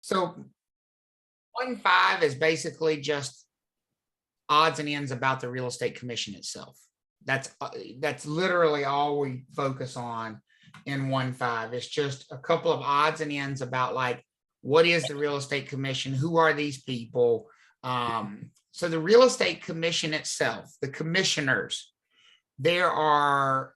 So 1.5 is basically just odds and ends about the real estate commission itself. That's literally all we focus on in 1.5. It's just a couple of odds and ends about like, what is the real estate commission? Who are these people? So the real estate commission itself, the commissioners, there are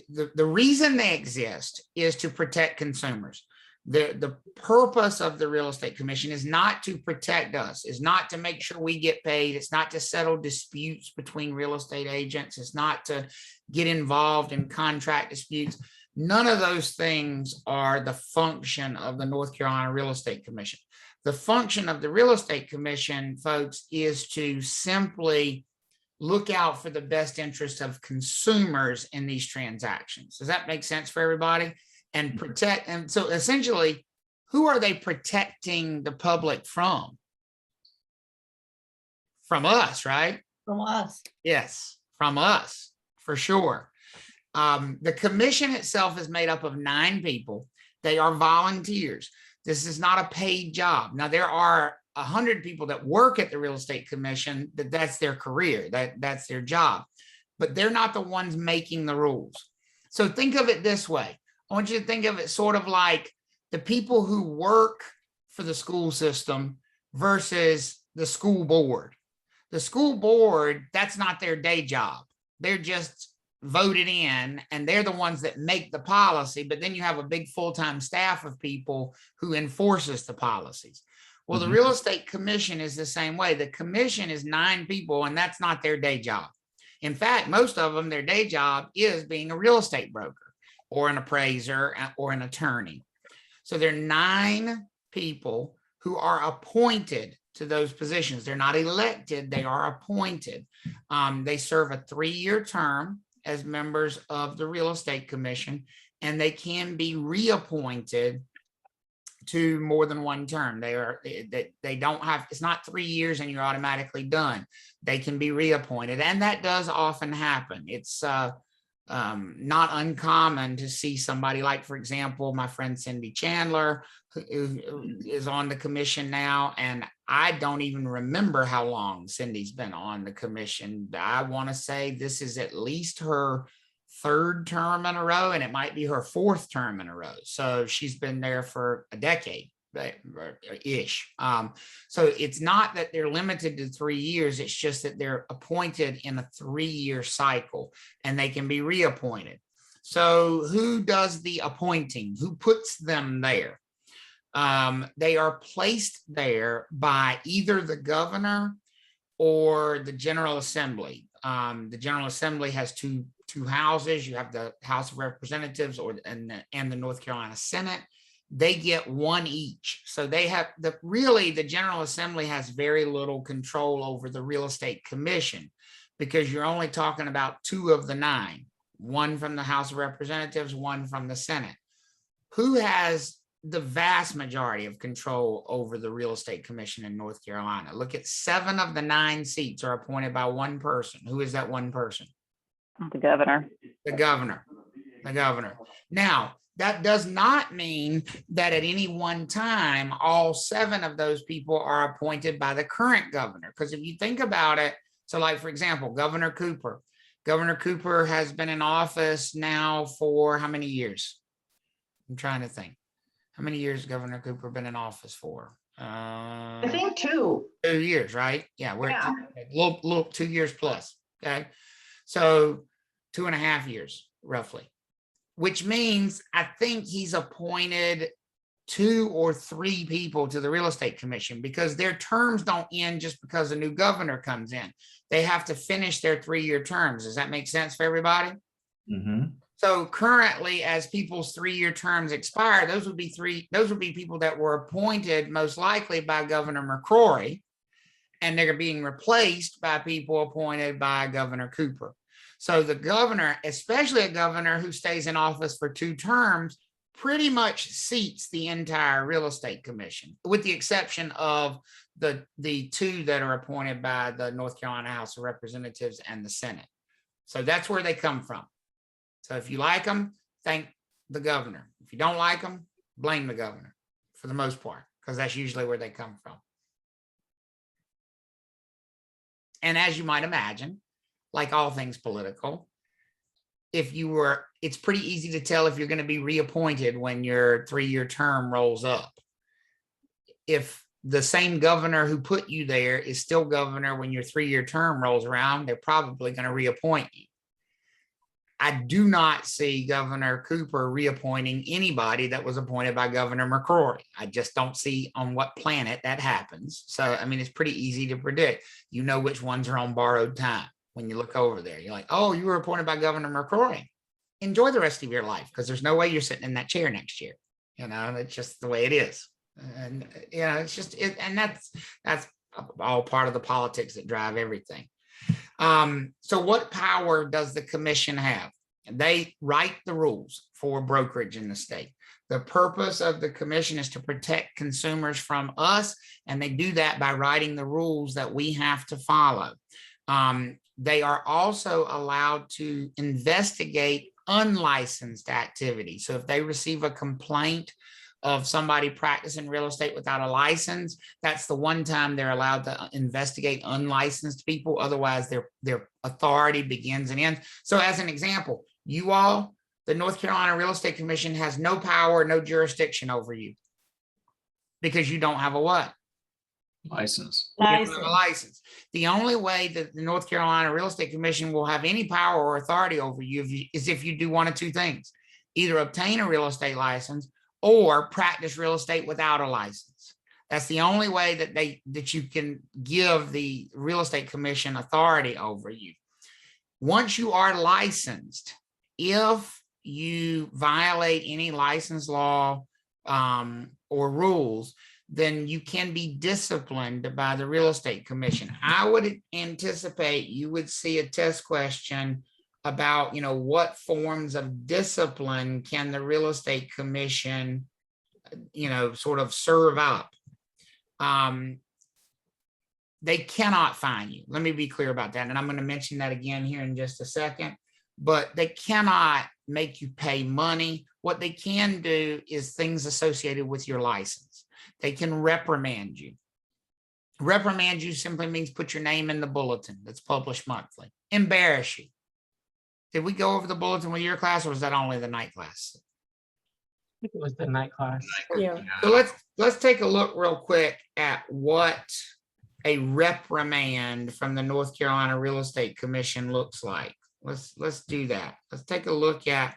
the reason they exist is to protect consumers. The purpose of the real estate commission is not to protect us, is not to make sure we get paid. It's not to settle disputes between real estate agents. It's not to get involved in contract disputes. None of those things are the function of the North Carolina Real Estate Commission. The function of the Real Estate Commission, folks, is to simply look out for the best interest of consumers in these transactions. Does that make sense for everybody? And protect. And so essentially, who are they protecting the public from? From us, right? From us. Yes, from us, for sure. The commission itself is made up of 9 people. They are volunteers. This is not a paid job. Now, there are 100 people that work at the real estate commission, that's their career, that's their job, but they're not the ones making the rules. So think of it this way. I want you to think of it sort of like the people who work for the school system versus the school board. The school board, that's not their day job. They're just voted in and they're the ones that make the policy, but then you have a big full-time staff of people who enforces the policies. Well, the real estate commission is the same way. The commission is 9 people and that's not their day job. In fact, most of them, their day job is being a real estate broker or an appraiser or an attorney. So there are 9 people who are appointed to those positions. They're not elected, they are appointed. They serve a 3-year term as members of the real estate commission, and they can be reappointed to more than one term. They don't have, it's not 3 years and you're automatically done. They can be reappointed, and that does often happen. It's not uncommon to see somebody like, for example, my friend Cindy Chandler, who is on the commission now, and I don't even remember how long Cindy's been on the commission. I want to say this is at least her 3rd term in a row, and it might be her 4th term in a row. So she's been there for a decade ish. So it's not that they're limited to 3 years. It's just that they're appointed in a 3-year cycle and they can be reappointed. So who does the appointing? Who puts them there? They are placed there by either the governor or the General Assembly. The General Assembly has two houses. You have the House of Representatives and the North Carolina Senate. They get 1 each. So they have the General Assembly has very little control over the real estate commission because you're only talking about 2 of the 9, 1 from the House of Representatives, 1 from the Senate. Who has the vast majority of control over the real estate commission in North Carolina? Look at 7 of the 9 seats are appointed by 1 person. Who is that 1 person? The governor. The governor. The governor. Now, that does not mean that at any one time, all 7 of those people are appointed by the current governor. Because if you think about it, so like, for example, Governor Cooper has been in office now for how many years? I'm trying to think. How many years has Governor Cooper been in office for? I think 2. 2 years, right? Yeah, we're at little 2 years plus. Okay. So 2.5 years, roughly. Which means I think he's appointed 2 or 3 people to the real estate commission because their terms don't end just because a new governor comes in. They have to finish their 3-year terms. Does that make sense for everybody? So currently, as people's 3-year terms expire, those would be people that were appointed most likely by Governor McCrory, and they're being replaced by people appointed by Governor Cooper. So the governor, especially a governor who stays in office for 2 terms, pretty much seats the entire real estate commission, with the exception of the 2 that are appointed by the North Carolina House of Representatives and the Senate. So that's where they come from. So if you like them, thank the governor. If you don't like them, blame the governor for the most part, because that's usually where they come from. And as you might imagine, like all things political, it's pretty easy to tell if you're going to be reappointed when your 3-year term rolls up. If the same governor who put you there is still governor when your 3-year term rolls around, they're probably going to reappoint you. I do not see Governor Cooper reappointing anybody that was appointed by Governor McCrory. I just don't see on what planet that happens. So, I mean, it's pretty easy to predict. You know which ones are on borrowed time when you look over there. You're like, oh, you were appointed by Governor McCrory. Enjoy the rest of your life, because there's no way you're sitting in that chair next year. You know, that's just the way it is. And, you know, it's just, and that's all part of the politics that drive everything. So what power does the commission have? They write the rules for brokerage in the state. The purpose of the commission is to protect consumers from us, and they do that by writing the rules that we have to follow. They are also allowed to investigate unlicensed activity. So if they receive a complaint of somebody practicing real estate without a license, that's the one time they're allowed to investigate unlicensed people. Otherwise, their authority begins and ends. So as an example, you all, the North Carolina Real Estate Commission has no power, no jurisdiction over you, because you don't have a what? License. You don't have a license. The only way that the North Carolina Real Estate Commission will have any power or authority over you is if you do one of two things: either obtain a real estate license or practice real estate without a license. That's the only way that you can give the Real Estate Commission authority over you. Once you are licensed, if you violate any license law or rules, then you can be disciplined by the Real Estate Commission. I would anticipate you would see a test question about, you know, what forms of discipline can the Real Estate Commission, you know, sort of serve up. They cannot fine you. Let me be clear about that. And I'm going to mention that again here in just a second, but they cannot make you pay money. What they can do is things associated with your license. They can reprimand you. Reprimand you simply means put your name in the bulletin that's published monthly. Embarrass you. Did we go over the bulletin with your class, or was that only the night class? It was the night class. Yeah. So let's take a look real quick at what a reprimand from the North Carolina Real Estate Commission looks like. Let's do that. Let's take a look at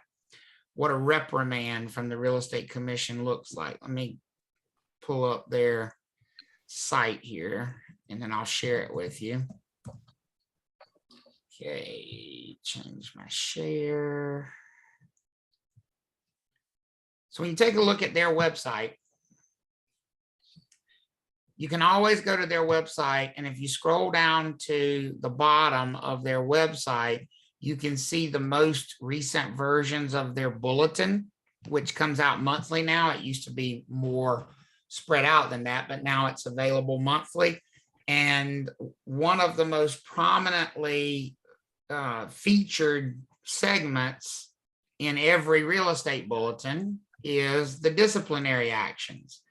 what a reprimand from the Real Estate Commission looks like. Let me pull up their site here, and then I'll share it with you. Okay, change my share. So when you take a look at their website, you can always go to their website, and if you scroll down to the bottom of their website, you can see the most recent versions of their bulletin, which comes out monthly now. It used to be more spread out than that, but now it's available monthly. And one of the most prominently featured segments in every real estate bulletin is the disciplinary actions.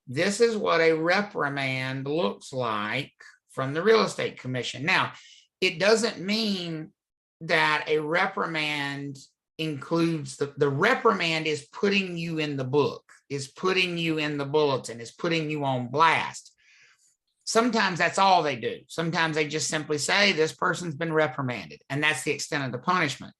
This is what a reprimand looks like from the Real Estate Commission. Now, it doesn't mean that a reprimand includes the reprimand is putting you in the book, is putting you in the bulletin, is putting you on blast. Sometimes that's all they do. Sometimes they just simply say this person's been reprimanded, and that's the extent of the punishment.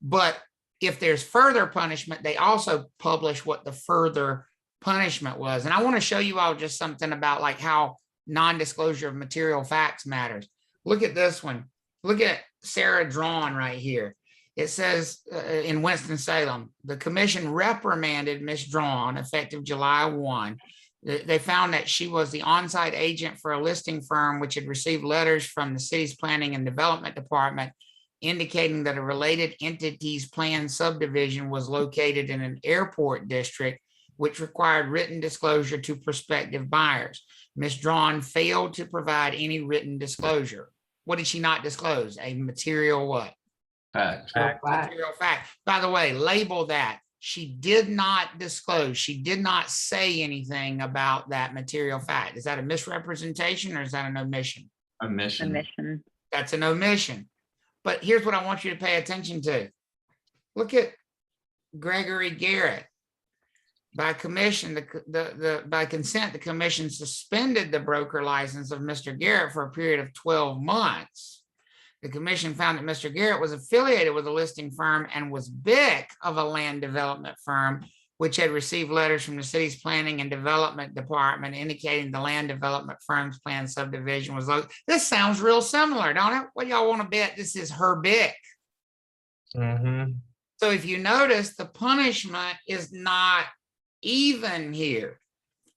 But if there's further punishment, they also publish what the further punishment was. And I want to show you all just something about like how non-disclosure of material facts matters. Look at this one. Look at Sarah Drawn right here. It says in Winston-Salem, the commission reprimanded Ms. Drawn effective July 1. They found that she was the on-site agent for a listing firm which had received letters from the city's planning and development department indicating that a related entity's planned subdivision was located in an airport district which required written disclosure to prospective buyers. Ms. Drawn failed to provide any written disclosure. What did she not disclose? A material what? Fact. Fact. Material fact. By the way, label that she did not disclose, she did not say anything about that material fact. Is that a misrepresentation or is that an omission? Omission. Admission. That's an omission. But here's what I want you to pay attention to. Look at Gregory Garrett. By commission, by consent, the commission suspended the broker license of Mr. Garrett for a period of 12 months. The commission found that Mr. Garrett was affiliated with a listing firm and was BIC of a land development firm, which had received letters from the city's planning and development department indicating the land development firm's planned subdivision was located. This sounds real similar, don't it? What y'all want to bet this is her BIC? Mm-hmm. So if you notice, the punishment is not even here.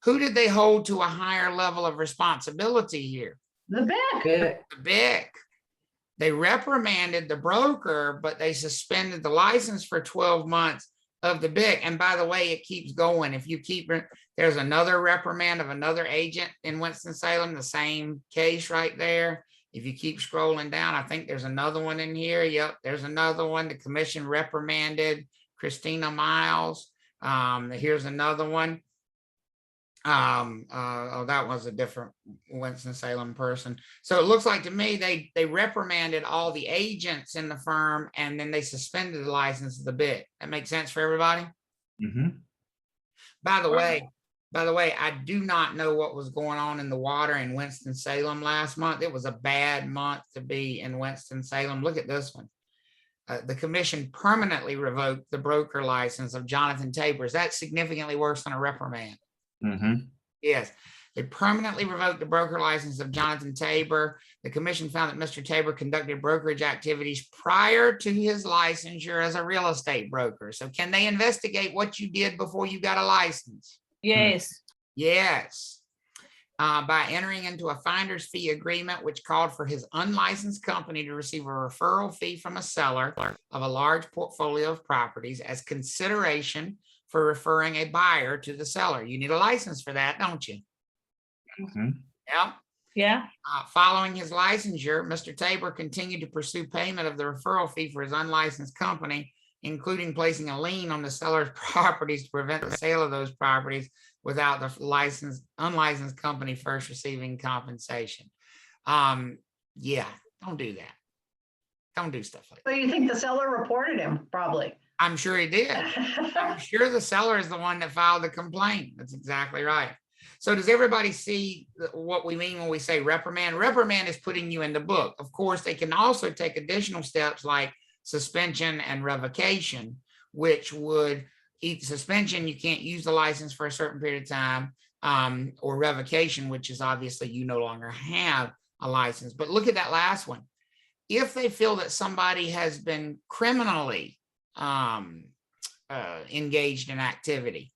Who did they hold to a higher level of responsibility here? The back. The BIC. They reprimanded the broker, but they suspended the license for 12 months of the BIC. And by the way, it keeps going. If you keep, there's another reprimand of another agent in Winston-Salem, the same case right there. If you keep scrolling down, I think there's another one in here. Yep, there's another one. The commission reprimanded Christina Miles. Here's another one. Oh, that was a different Winston-Salem person. So it looks like to me they reprimanded all the agents in the firm and then they suspended the license of the BIC. That makes sense for everybody? Mm-hmm. By the way, I do not know what was going on in the water in Winston-Salem last month. It was a bad month to be in Winston-Salem. Look at this one. The commission permanently revoked the broker license of Jonathan Tabor. That's significantly worse than a reprimand. Mm-hmm. Yes, they permanently revoked the broker license of Jonathan Tabor. The commission found that Mr. Tabor conducted brokerage activities prior to his licensure as a real estate broker. So can they investigate what you did before you got a license? Yes. Yes. By entering into a finder's fee agreement, which called for his unlicensed company to receive a referral fee from a seller of a large portfolio of properties as consideration for referring a buyer to the seller. You need a license for that, don't you? Mm-hmm. Yeah. Yeah. Following his licensure, Mr. Tabor continued to pursue payment of the referral fee for his unlicensed company, including placing a lien on the seller's properties to prevent the sale of those properties without the unlicensed company first receiving compensation. Yeah, don't do that. Don't do stuff like that. So you think the seller reported him? Probably. I'm sure he did. I'm sure the seller is the one that filed the complaint. That's exactly right. So does everybody see what we mean when we say reprimand? Reprimand is putting you in the book. Of course, they can also take additional steps like suspension and revocation, which would suspension, you can't use the license for a certain period of time, or revocation, which is obviously you no longer have a license. But look at that last one. If they feel that somebody has been criminally engaged in activity,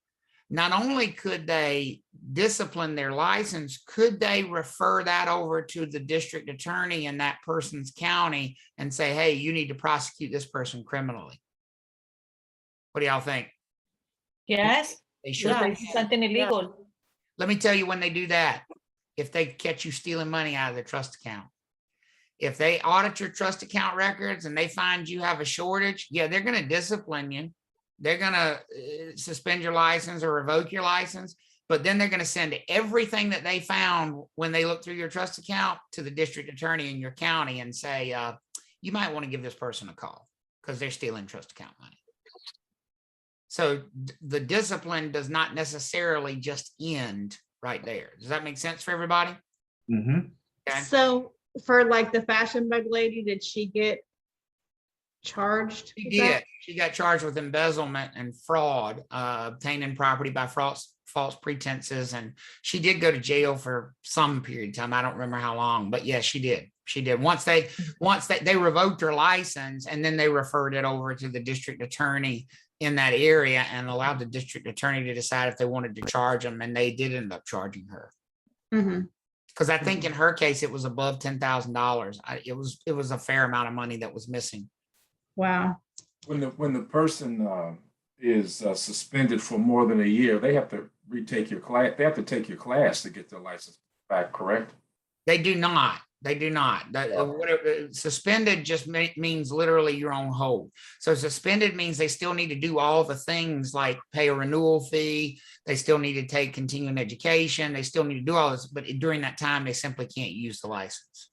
not only could they discipline their license, could they refer that over to the district attorney in that person's county and say, hey, you need to prosecute this person criminally? What do y'all think? Yes. They should. Yeah, it's something illegal. Let me tell you when they do that. If they catch you stealing money out of their trust account. If they audit your trust account records and they find you have a shortage, yeah, they're going to discipline you. They're going to suspend your license or revoke your license, but then they're going to send everything that they found when they look through your trust account to the district attorney in your county and say, you might want to give this person a call because they're stealing trust account money. So the discipline does not necessarily just end right there. Does that make sense for everybody? Mm-hmm. Okay. So for like the fashion bug lady, did she get charged? She with did. that? She got charged with embezzlement and fraud, obtaining property by false pretenses. And she did go to jail for some period of time. I don't remember how long, but yes, she did. She did. Once they revoked her license and then they referred it over to the district attorney in that area and allowed the district attorney to decide if they wanted to charge them. And they did end up charging her. Mm-hmm. Because I think in her case, it was above $10,000. It was a fair amount of money that was missing. Wow. When the person is suspended for more than a year, they have to retake your class. They have to take your class to get their license back, correct? They do not. They do not. Suspended just means literally you're on hold. So suspended means they still need to do all the things like pay a renewal fee. They still need to take continuing education. They still need to do all this, but during that time, they simply can't use the license.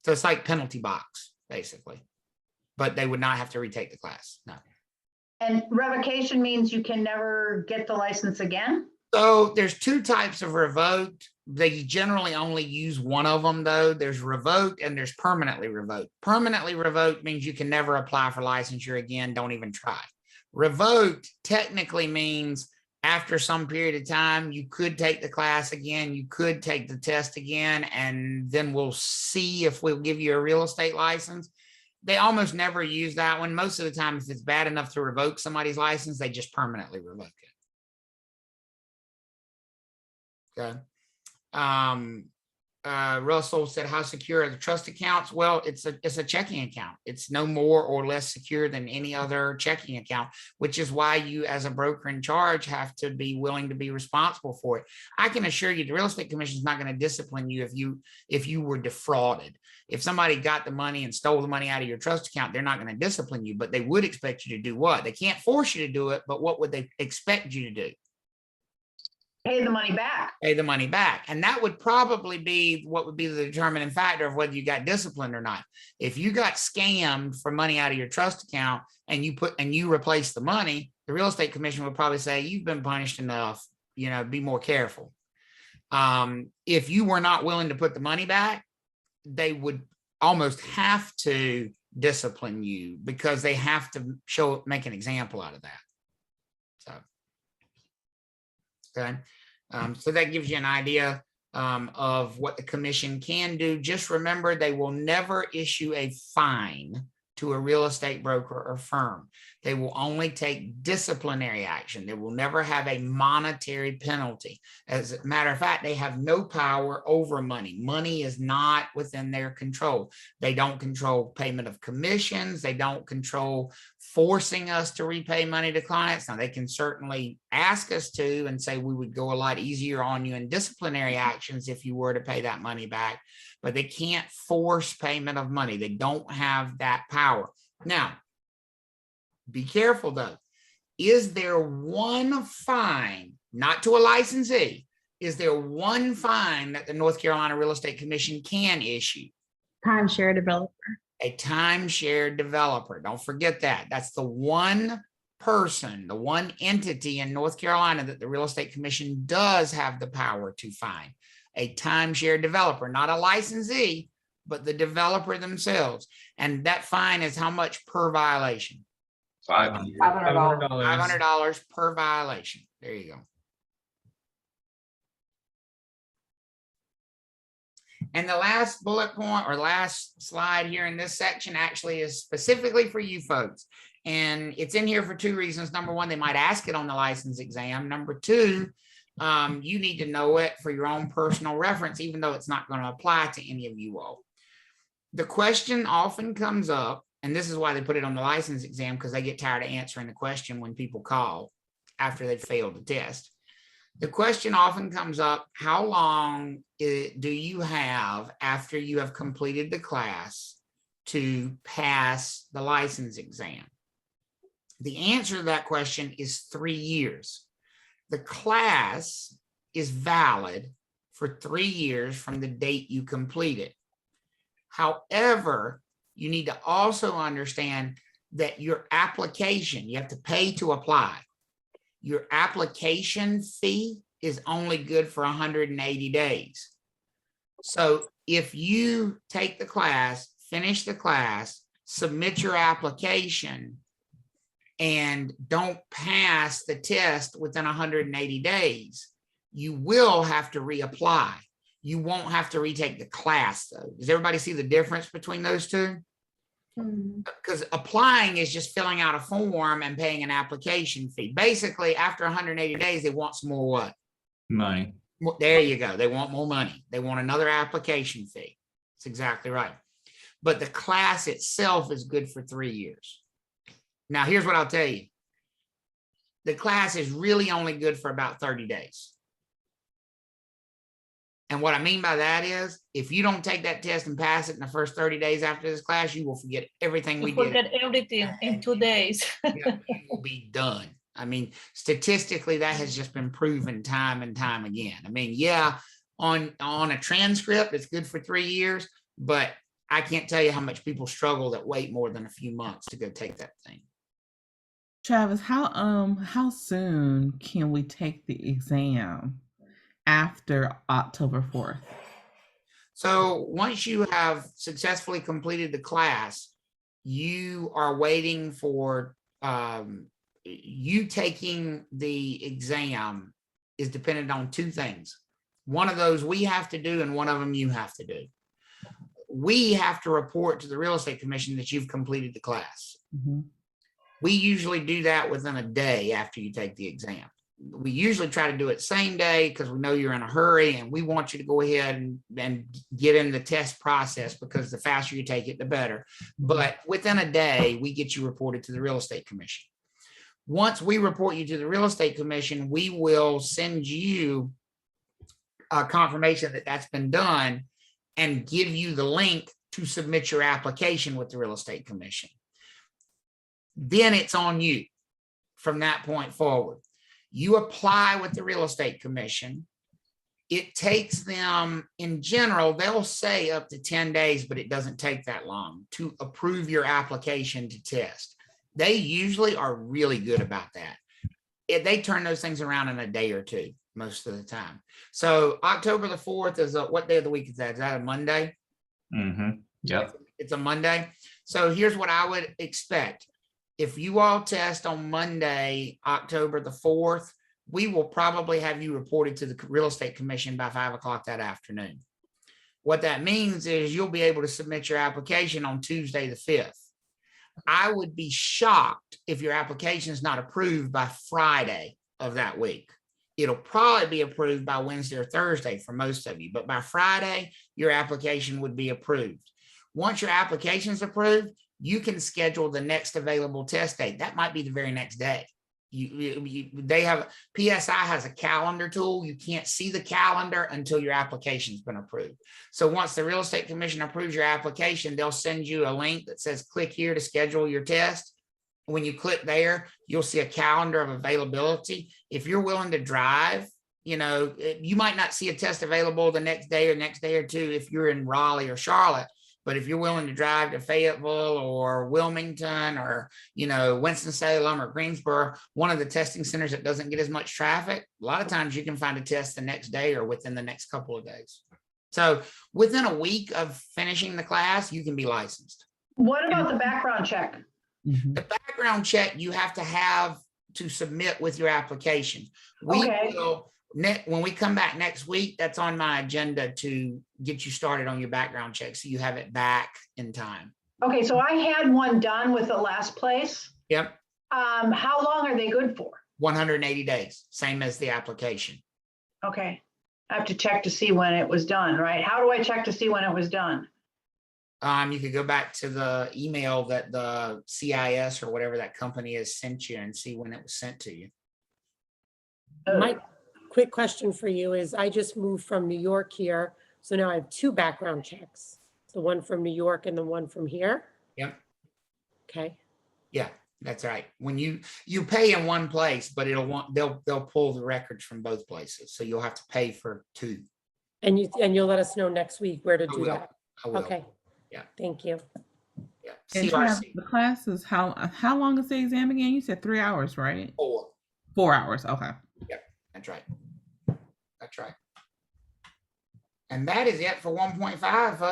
So it's like penalty box, basically. But they would not have to retake the class. No. And revocation means you can never get the license again? So there's two types of revoked. They generally only use one of them, though. There's revoked and there's permanently revoked. Permanently revoked means you can never apply for licensure again. Don't even try. Revoked technically means after some period of time, you could take the class again. You could take the test again, and then we'll see if we'll give you a real estate license. They almost never use that one. Most of the time, if it's bad enough to revoke somebody's license, they just permanently revoke it. Okay. Russell said, how secure are the trust accounts? Well, it's a checking account. It's no more or less secure than any other checking account, which is why you as a broker in charge have to be willing to be responsible for it. I can assure you the real estate commission is not going to discipline you if you were defrauded. If somebody got the money and stole the money out of your trust account, they're not going to discipline you, but they would expect you to do what? They can't force you to do it, but what would they expect you to do? Pay the money back. Pay the money back. And that would probably be what would be the determining factor of whether you got disciplined or not. If you got scammed for money out of your trust account and you replace the money, the real estate commission would probably say, you've been punished enough, be more careful. If you were not willing to put the money back, they would almost have to discipline you because they have to make an example out of that. So. Okay. So that gives you an idea of what the commission can do. Just remember, they will never issue a fine to a real estate broker or firm. They will only take disciplinary action. They will never have a monetary penalty. As a matter of fact, they have no power over money. Money is not within their control. They don't control payment of commissions. They don't control forcing us to repay money to clients. Now, they can certainly ask us to and say we would go a lot easier on you in disciplinary actions if you were to pay that money back, but they can't force payment of money. They don't have that power. Now, be careful though. Is there one fine, not to a licensee, is there one fine that the North Carolina Real Estate Commission can issue? Timeshare developer. A timeshare developer. Don't forget that. That's the one person, the one entity in North Carolina that the Real Estate Commission does have the power to fine. A timeshare developer, not a licensee, but the developer themselves. And that fine is how much per violation? $500. $500 per violation. There you go. And the last bullet point or last slide here in this section actually is specifically for you folks. And it's in here for two reasons. Number one, they might ask it on the license exam. Number two, you need to know it for your own personal reference, even though it's not going to apply to any of you all. The question often comes up, and this is why they put it on the license exam, because they get tired of answering the question when people call after they've failed the test. The question often comes up, how long do you have after you have completed the class to pass the license exam? The answer to that question is 3 years. The class is valid for 3 years from the date you complete it. However, you need to also understand that your application, you have to pay to apply. Your application fee is only good for 180 days. So if you take the class, finish the class, submit your application, and don't pass the test within 180 days, you will have to reapply. You won't have to retake the class, though. Does everybody see the difference between those two? Because applying is just filling out a form and paying an application fee. Basically, after 180 days, they want some more what? Money. There you go. They want more money. They want another application fee. That's exactly right. But the class itself is good for 3 years. Now, here's what I'll tell you. The class is really only good for about 30 days. And what I mean by that is, if you don't take that test and pass it in the first 30 days after this class, you will forget everything we You did. forget everything in 2 days. Yeah, you will be done. I mean, statistically, that has just been proven time and time again. I mean, yeah, on a transcript, it's good for 3 years, but I can't tell you how much people struggle that wait more than a few months to go take that thing. Travis, how soon can we take the exam after October 4th? So once you have successfully completed the class, you are waiting for you taking the exam is dependent on two things. One of those we have to do, and one of them you have to do. We have to report to the Real Estate Commission that you've completed the class. Mm-hmm. We usually do that within a day after you take the exam. We usually try to do it same day because we know you're in a hurry and we want you to go ahead and get in the test process, because the faster you take it, the better. But within a day, we get you reported to the Real Estate Commission. Once we report you to the Real Estate Commission, we will send you a confirmation that that's been done and give you the link to submit your application with the Real Estate Commission. Then it's on you from that point forward. You apply with the Real Estate Commission. It takes them, in general, they'll say up to 10 days, but it doesn't take that long to approve your application to test. They usually are really good about that. They turn those things around in a day or two most of the time. So October the 4th is what day of the week is that? Is that a Monday? Mm-hmm. Yep. It's a Monday. So here's what I would expect. If you all test on Monday, October the 4th, we will probably have you reported to the Real Estate Commission by 5 o'clock that afternoon. What that means is you'll be able to submit your application on Tuesday the 5th. I would be shocked if your application is not approved by Friday of that week. It'll probably be approved by Wednesday or Thursday for most of you, but by Friday, your application would be approved. Once your application is approved, you can schedule the next available test date. That might be the very next day. They have, PSI has a calendar tool. You can't see the calendar until your application's been approved. So once the Real Estate Commission approves your application, they'll send you a link that says click here to schedule your test. When you click there, you'll see a calendar of availability. If you're willing to drive, you know, you might not see a test available the next day or next day or two if you're in Raleigh or Charlotte. But if you're willing to drive to Fayetteville or Wilmington or, you know, Winston-Salem or Greensboro, one of the testing centers that doesn't get as much traffic, a lot of times you can find a test the next day or within the next couple of days. So within a week of finishing the class, you can be licensed. What about the background check? Mm-hmm. The background check you have to submit with your application. Okay. When we come back next week, that's on my agenda to get you started on your background check so you have it back in time. Okay, so I had one done with the last place. Yep. How long are they good for? 180 days, same as the application. Okay, I have to check to see when it was done, right? How do I check to see when it was done? You could go back to the email that the CIS or whatever that company has sent you and see when it was sent to you. My quick question for you is, I just moved from New York here, so now I have two background checks, the one from New York and the one from here. Yep. Okay. Yeah, that's right. When you pay in one place, but they'll pull the records from both places, so you'll have to pay for two. And you'll let us know next week where to I do will. that. I will. Okay. Yeah. Thank you. Yeah. And Trav, CRC the class is how long is the exam again? You said 3 hours, right? 4. 4 hours. Okay. That's right. That's right. And that is it for 1.5, folks.